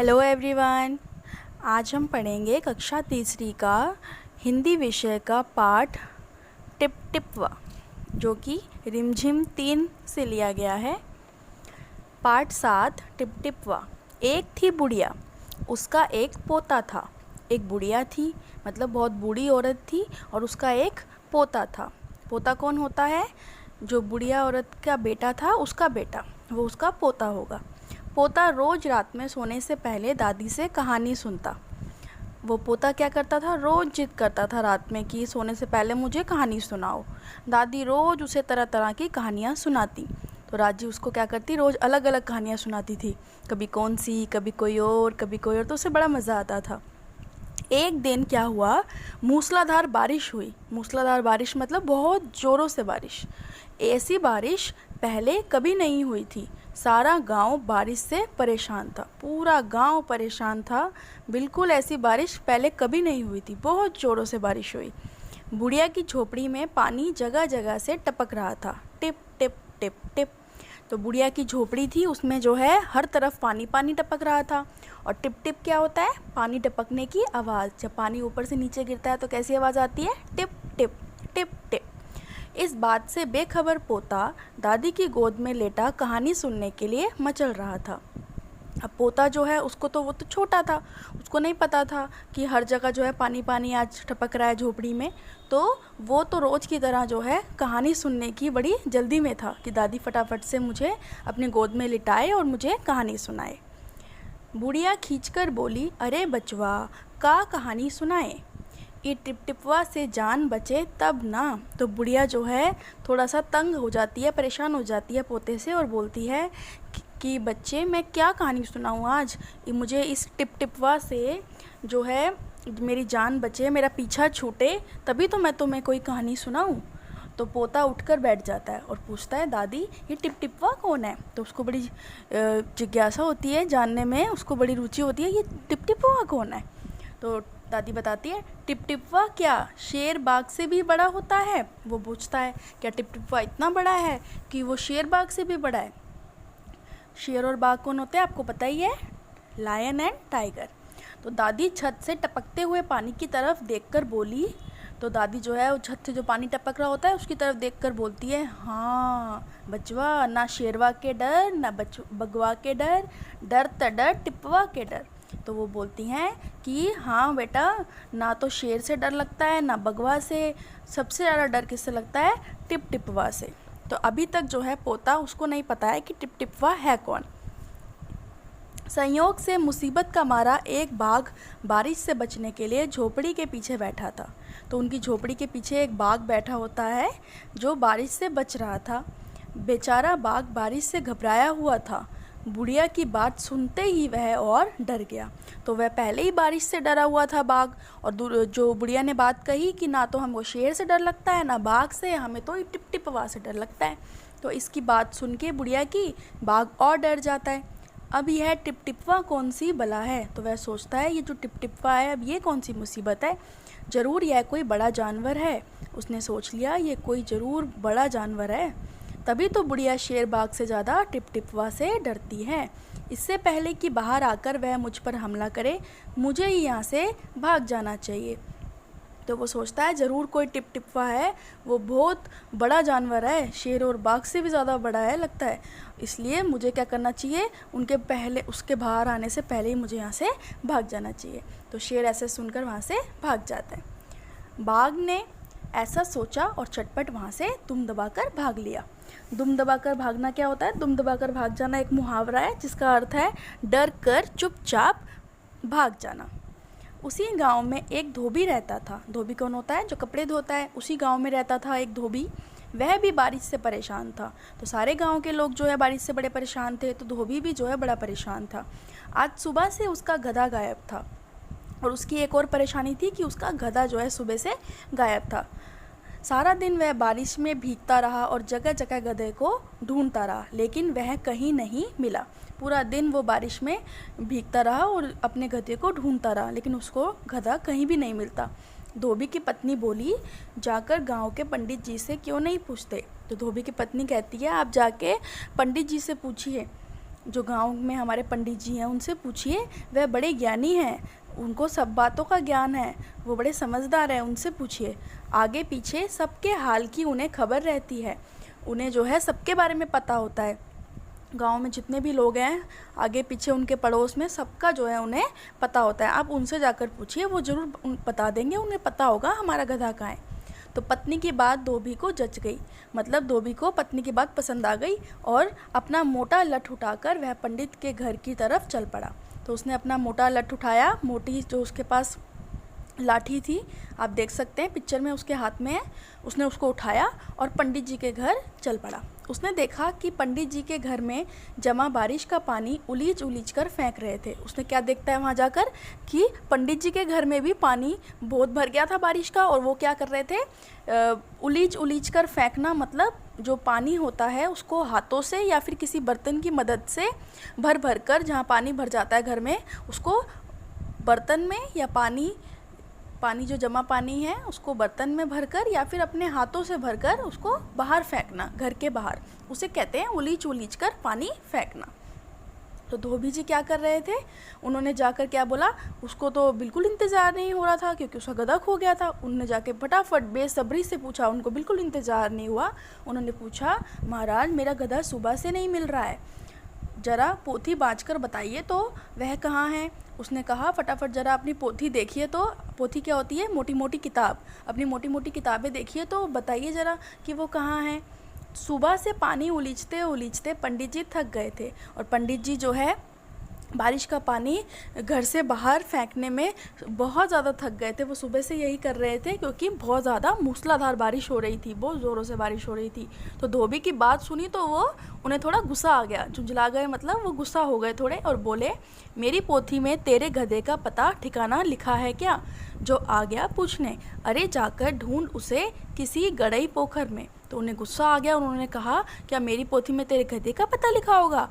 Hello everyone. आज हम पढ़ेंगे कक्षा तीसरी का हिंदी विषय का पाठ टिप टिपवा, जो कि रिमझिम 3 से लिया गया है। पाठ 7 टिप टिपवा। एक थी बुढ़िया, उसका एक पोता था। एक बुढ़िया थी, मतलब बहुत बूढ़ी औरत थी, और उसका एक पोता था। पोता कौन होता है? जो बुढ़िया औरत का बेटा था, उसका बेटा, वो उसका पोता होगा। पोता रोज़ रात में सोने से पहले दादी से कहानी सुनता। वो पोता क्या करता था? रोज़ जिद करता था रात में कि सोने से पहले मुझे कहानी सुनाओ। दादी रोज़ उसे तरह तरह की कहानियाँ सुनाती, तो राजी उसको क्या करती, रोज़ अलग अलग कहानियाँ सुनाती थी। कभी कौन सी, कभी कोई और, कभी कोई और, तो उसे बड़ा मज़ा आता था। एक दिन क्या हुआ, मूसलाधार बारिश हुई। मूसलाधार बारिश मतलब बहुत ज़ोरों से बारिश। ऐसी बारिश पहले कभी नहीं हुई थी। सारा गांव बारिश से परेशान था, पूरा गांव परेशान था। बिल्कुल ऐसी बारिश पहले कभी नहीं हुई थी, बहुत ज़ोरों से बारिश हुई। बुढ़िया की झोपड़ी में पानी जगह जगह से टपक रहा था, टिप टिप टिप टिप। तो बुढ़िया की झोपड़ी थी, उसमें जो है हर तरफ पानी पानी टपक रहा था। और टिप टिप क्या होता है? पानी टपकने की आवाज़। जब पानी ऊपर से नीचे गिरता है तो कैसी आवाज़ आती है? Tip tip tip tip. इस बात से बेखबर पोता दादी की गोद में लेटा कहानी सुनने के लिए मचल रहा था। अब पोता जो है उसको तो, वो तो छोटा था, उसको नहीं पता था कि हर जगह जो है पानी पानी आज टपक रहा है झोपड़ी में। तो वो तो रोज़ की तरह जो है कहानी सुनने की बड़ी जल्दी में था कि दादी फटाफट से मुझे अपनी गोद में लिटाए और मुझे कहानी सुनाए। बुढ़िया खींचकर बोली, अरे बचवा, का कहानी सुनाए? ये टिप टिपवा से जान बचे तब ना। तो बुढ़िया जो है थोड़ा सा तंग हो जाती है, परेशान हो जाती है पोते से, और बोलती है कि बच्चे, मैं क्या कहानी सुनाऊँ आज? मुझे इस टिप टिपवा से जो है मेरी जान बचे, मेरा पीछा छूटे, तभी तो मैं तुम्हें कोई कहानी सुनाऊँ। तो पोता उठकर बैठ जाता है और पूछता है, दादी ये टिप टिपवा कौन है? तो उसको बड़ी जिज्ञासा होती है जानने में, उसको बड़ी रुचि होती है, ये टिप टिपवा कौन है? तो दादी बताती है, टिप टिपवा क्या शेर बाघ से भी बड़ा होता है? वो पूछता है, क्या टिप टिपवा इतना बड़ा है कि वो शेर बाघ से भी बड़ा है? शेर और बाघ कौन होते हैं आपको पता ही है, लायन एंड टाइगर। तो दादी छत से टपकते हुए पानी की तरफ देखकर बोली। तो दादी जो है वो छत से जो पानी टपक रहा होता है उसकी तरफ देखकर बोलती है, हाँ बचवा, ना शेरवा के डर, ना बगवा के डर, डर त डर टिपवा के डर। तो वो बोलती हैं कि हाँ बेटा, ना तो शेर से डर लगता है, ना बगवा से, सबसे ज़्यादा डर किससे लगता है? टिप टिपवा से। तो अभी तक जो है पोता, उसको नहीं पता है कि टिप टिपवा है कौन। संयोग से मुसीबत का मारा एक बाघ बारिश से बचने के लिए झोपड़ी के पीछे बैठा था। तो उनकी झोपड़ी के पीछे एक बाघ बैठा होता है जो बारिश से बच रहा था। बेचारा बाघ बारिश से घबराया हुआ था। बुढ़िया की बात सुनते ही वह और डर गया। तो वह पहले ही बारिश से डरा हुआ था बाघ, और जो बुढ़िया ने बात कही कि ना तो हमको शेर से डर लगता है, ना बाघ से, हमें तो टिप टिपवा से डर लगता है। तो इसकी बात सुन के बुढ़िया की बाघ और डर जाता है। अब यह टिप टिपवा कौन सी बला है? तो वह सोचता है, ये जो टिप टिपवा है, अब ये कौन सी मुसीबत है? ज़रूर यह कोई बड़ा जानवर है। उसने सोच लिया, ये कोई ज़रूर बड़ा जानवर है, तभी तो बुढ़िया शेर बाघ से ज़्यादा टिप टिपवा से डरती है। इससे पहले कि बाहर आकर वह मुझ पर हमला करे, मुझे ही यहाँ से भाग जाना चाहिए। तो वो सोचता है ज़रूर कोई टिप टिपवा है, वो बहुत बड़ा जानवर है, शेर और बाघ से भी ज़्यादा बड़ा है लगता है, इसलिए मुझे क्या करना चाहिए, उसके बाहर आने से पहले ही मुझे यहाँ से भाग जाना चाहिए। तो शेर ऐसे सुनकर वहाँ से भाग जाता है। बाघ ने ऐसा सोचा और चटपट वहाँ से दुम दबाकर भाग लिया। दुम दबाकर भागना क्या होता है? दुम दबाकर भाग जाना एक मुहावरा है जिसका अर्थ है डर कर चुपचाप भाग जाना। उसी गांव में एक धोबी रहता था। धोबी कौन होता है? जो कपड़े धोता है। उसी गांव में रहता था एक धोबी। वह भी बारिश से परेशान था। तो सारे गांव के लोग जो है बारिश से बड़े परेशान थे, तो धोबी भी जो है बड़ा परेशान था। आज सुबह से उसका गधा गायब था, और उसकी एक और परेशानी थी कि उसका गधा जो है सुबह से गायब था। सारा दिन वह बारिश में भीगता रहा और जगह जगह गधे को ढूंढता रहा, लेकिन वह कहीं नहीं मिला। पूरा दिन वो बारिश में भीगता रहा और अपने गधे को ढूंढता रहा, लेकिन उसको गधा कहीं भी नहीं मिलता। धोबी की पत्नी बोली, जाकर गांव के पंडित जी से क्यों नहीं पूछते? तो धोबी की पत्नी कहती है, आप जाके पंडित जी से पूछिए। जो गांव में हमारे पंडित जी हैं उनसे पूछिए, वह बड़े ज्ञानी हैं, उनको सब बातों का ज्ञान है, वो बड़े समझदार हैं, उनसे पूछिए। आगे पीछे सबके हाल की उन्हें खबर रहती है, उन्हें जो है सबके बारे में पता होता है। गांव में जितने भी लोग हैं, आगे पीछे उनके पड़ोस में सबका जो है उन्हें पता होता है। आप उनसे जाकर पूछिए, वो ज़रूर बता देंगे, उन्हें पता होगा हमारा गधा कहाँ है। तो पत्नी की बात धोबी को जच गई, मतलब धोबी को पत्नी की बात पसंद आ गई और अपना मोटा लठ उठाकर वह पंडित के घर की तरफ चल पड़ा। तो उसने अपना मोटा लठ उठाया, मोटी जो उसके पास लाठी थी, आप देख सकते हैं पिक्चर में उसके हाथ में है, उसने उसको उठाया और पंडित जी के घर चल पड़ा। उसने देखा कि पंडित जी के घर में जमा बारिश का पानी उलीच उलीच कर फेंक रहे थे। उसने क्या देखता है वहाँ जाकर कि पंडित जी के घर में भी पानी बहुत भर गया था बारिश का, और वो क्या कर रहे थे, उलीच उलीच कर फेंकना, मतलब जो पानी होता है उसको हाथों से या फिर किसी बर्तन की मदद से भर भर कर, जहाँ पानी भर जाता है घर में, उसको बर्तन में या पानी जो जमा पानी है उसको बर्तन में भरकर या फिर अपने हाथों से भरकर उसको बाहर फेंकना, घर के बाहर, उसे कहते हैं उलीच उलीच कर पानी फेंकना। तो धोबी जी क्या कर रहे थे, उन्होंने जाकर क्या बोला, उसको तो बिल्कुल इंतज़ार नहीं हो रहा था क्योंकि उसका गधा खो गया था। उन्होंने जाके फटाफट बेसब्री से पूछा, उनको बिल्कुल इंतज़ार नहीं हुआ, उन्होंने पूछा, महाराज मेरा गधा सुबह से नहीं मिल रहा है, ज़रा पोथी बाँच कर बताइए तो वह कहाँ है। उसने कहा, फटाफट ज़रा अपनी पोथी देखिए तो, पोथी क्या होती है, मोटी मोटी किताब, अपनी मोटी मोटी किताबें देखिए तो बताइए ज़रा कि वो कहाँ है। सुबह से पानी उलीचते उलीचते पंडित जी थक गए थे, और पंडित जी जो है बारिश का पानी घर से बाहर फेंकने में बहुत ज़्यादा थक गए थे। वो सुबह से यही कर रहे थे क्योंकि बहुत ज़्यादा मूसलाधार बारिश हो रही थी, बहुत ज़ोरों से बारिश हो रही थी। तो धोबी की बात सुनी तो वो उन्हें थोड़ा गुस्सा आ गया, झुंझला गए, मतलब वो गुस्सा हो गए थोड़े, और बोले, मेरी पोथी में तेरे गधे का पता ठिकाना लिखा है क्या, जो आ गया पूछने, अरे जाकर ढूंढ उसे किसी गड़ई पोखर में। तो उन्हें गुस्सा आ गया, उन्होंने कहा, क्या मेरी पोथी में तेरे गधे का पता लिखा होगा,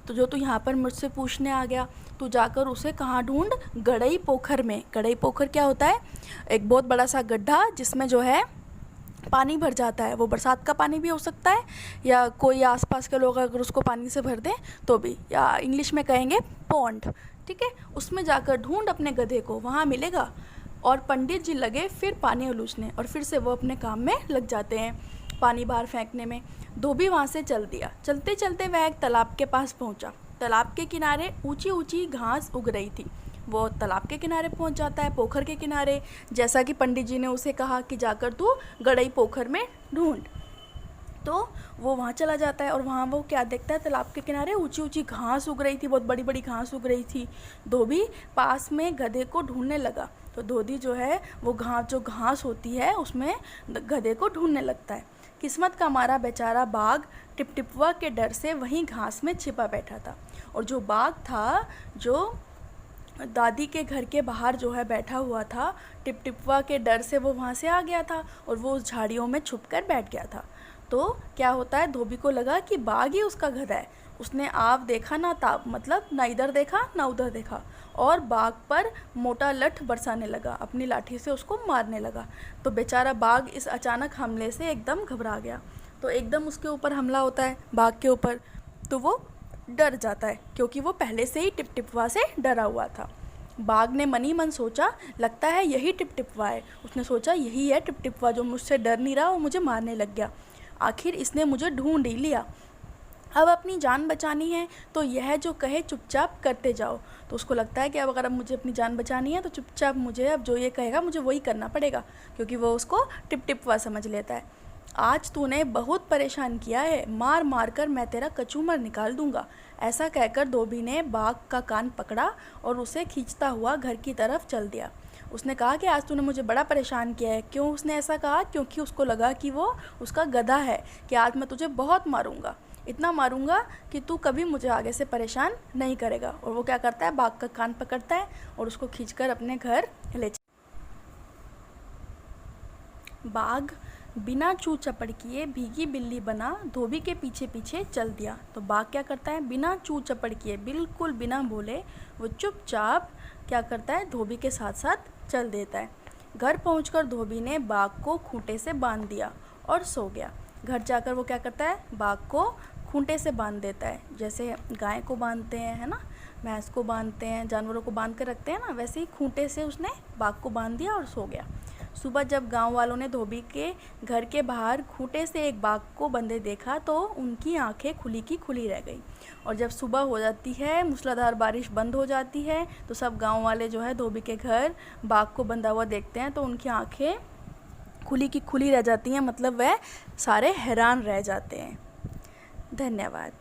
तो जो तू यहाँ पर मुझसे पूछने आ गया, तू जाकर उसे कहाँ ढूंढ, गड़ई पोखर में। गड़ई पोखर क्या होता है, एक बहुत बड़ा सा गड्ढा जिसमें जो है पानी भर जाता है, वो बरसात का पानी भी हो सकता है या कोई आसपास के लोग अगर उसको पानी से भर दें तो भी, या इंग्लिश में कहेंगे पॉन्ड, ठीक है। उसमें जाकर ढूंढ अपने गधे को, वहाँ मिलेगा। और पंडित जी लगे फिर पानी उलूचने, और फिर से वो अपने काम में लग जाते हैं, पानी बाहर फेंकने में। धोबी वहाँ से चल दिया। चलते चलते वह एक तालाब के पास पहुँचा। तालाब के किनारे ऊंची ऊंची घास उग रही थी। वो तालाब के किनारे पहुँच जाता है, पोखर के किनारे, जैसा कि पंडित जी ने उसे कहा कि जाकर तू गड़ई पोखर में ढूंढ। तो वो वहाँ चला जाता है और वहाँ वो क्या देखता है, तालाब के किनारे ऊंची ऊंची घास उग रही थी, बहुत बड़ी बड़ी घास उग रही थी। धोबी पास में गधे को ढूंढने लगा। तो धोबी जो है वो जो घास होती है उसमें गधे को ढूंढने लगता है। किस्मत का मारा बेचारा बाघ टिपटिपवा के डर से वहीं घास में छिपा बैठा था। और जो बाघ था, जो दादी के घर के बाहर जो है बैठा हुआ था, टिपटिपवा के डर से वो वहाँ से आ गया था और वो उस झाड़ियों में छुप कर बैठ गया था। तो क्या होता है, धोबी को लगा कि बाघ ही उसका गधा है। उसने आप देखा ना ताप, मतलब ना इधर देखा ना उधर देखा, और बाघ पर मोटा लठ बरसाने लगा, अपनी लाठी से उसको मारने लगा। तो बेचारा बाघ इस अचानक हमले से एकदम घबरा गया। तो एकदम उसके ऊपर हमला होता है बाघ के ऊपर, तो वो डर जाता है क्योंकि वो पहले से ही टिपटिपवा से डरा हुआ था। बाघ ने मनी मन सोचा, लगता है यही टिपटिपवा है। उसने सोचा यही है टिपटिपवा जो मुझसे डर नहीं रहा और मुझे मारने लग गया। आखिर इसने मुझे ढूंढ ही लिया, अब अपनी जान बचानी है तो यह जो कहे चुपचाप करते जाओ। तो उसको लगता है कि अब अगर मुझे अपनी जान बचानी है तो चुपचाप मुझे अब जो ये कहेगा मुझे वही करना पड़ेगा, क्योंकि वो उसको टिपटिपवा समझ लेता है। आज तूने बहुत परेशान किया है, मार मार कर मैं तेरा कचूमर निकाल दूंगा। ऐसा कहकर धोबी ने बाघ का कान पकड़ा और उसे खींचता हुआ घर की तरफ चल दिया। उसने कहा कि आज तूने मुझे बड़ा परेशान किया है। क्यों उसने ऐसा कहा? क्योंकि उसको लगा कि वो उसका गधा है, कि आज मैं तुझे बहुत मारूंगा, इतना मारूंगा कि तू कभी मुझे आगे से परेशान नहीं करेगा। और वो क्या करता है, बाघ का कान पकड़ता है और उसको खींचकर अपने घर ले। बाघ बिना चू चपड़ किए भीगी बिल्ली बना धोबी के पीछे पीछे चल दिया। तो बाघ क्या करता है, बिना चू चपड़ किए, बिल्कुल बिना बोले वो चुपचाप क्या करता है, धोबी के साथ साथ चल देता है। घर पहुंचकर धोबी ने बाघ को खूंटे से बांध दिया और सो गया। घर जाकर वो क्या करता है, बाघ को खूंटे से बांध देता है। जैसे गाय को बांधते हैं, है ना, भैंस को बांधते हैं, जानवरों को बांध कर रखते हैं ना, वैसे ही खूंटे से उसने बाघ को बांध दिया और सो गया। सुबह जब गांव वालों ने धोबी के घर के बाहर खूंटे से एक बाघ को बंधे देखा तो उनकी आंखें खुली की खुली रह गई। और जब सुबह हो जाती है, मूसलाधार बारिश बंद हो जाती है, तो सब गांव वाले जो है धोबी के घर बाघ को बंधा हुआ देखते हैं तो उनकी आंखें खुली की खुली रह जाती हैं, मतलब वह सारे हैरान रह जाते हैं। धन्यवाद।